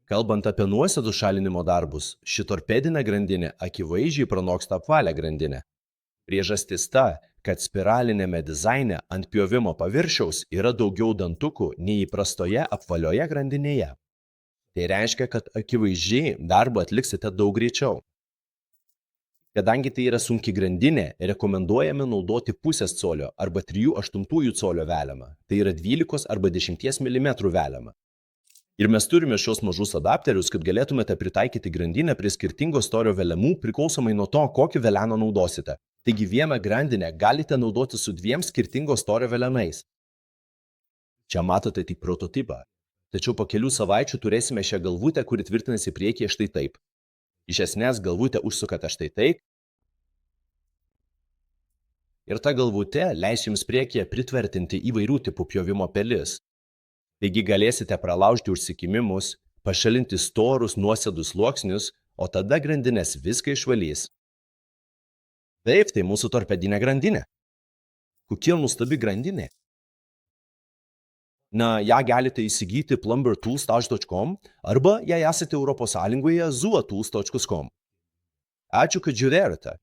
Kalbant apie nuosėdų šalinimo darbus, ši torpedinė grandinė akivaizdžiai pranoksta apvalią grandinę. Priežastis ta, kad spiralinėme dizaine ant pjovimo paviršiaus yra daugiau dantukų nei įprastoje apvalioje grandinėje. Tai reiškia, kad akivaizdžiai darbą atliksite daug greičiau. Kadangi tai yra sunki grandinė, rekomenduojame naudoti pusės colio arba 3/8 colio veliamą, tai yra 12 arba 10 mm veliamą. Ir mes turime šios mažus adapterius, kad galėtumėte pritaikyti grandinę prie skirtingo storio veliamų priklausomai nuo to, kokį velianą naudosite. Taigi vieną grandinę galite naudoti su 2 skirtingo storio velianais. Čia matote tik prototipą. Tačiau po kelių savaičių turėsime šią galvutę, kuri tvirtinasi priekyje štai taip. Iš esmės galvutę užsukate štai taip. Ir ta galvutė leis jums priekyje pritvirtinti įvairių tipų pjovimo pelis. Taigi galėsite pralaužti užsikimimus, pašalinti storus nuosėdų sluoksnius, o tada grandinės viską išvalys. Taip, tai mūsų torpedinė grandinė. Kokia nuostabi grandinė. Na, ją galite įsigyti plumbertools.com arba, jei esate Europos Sąjungoje, zuatools.com. Ačiū, kad žiūrėjote.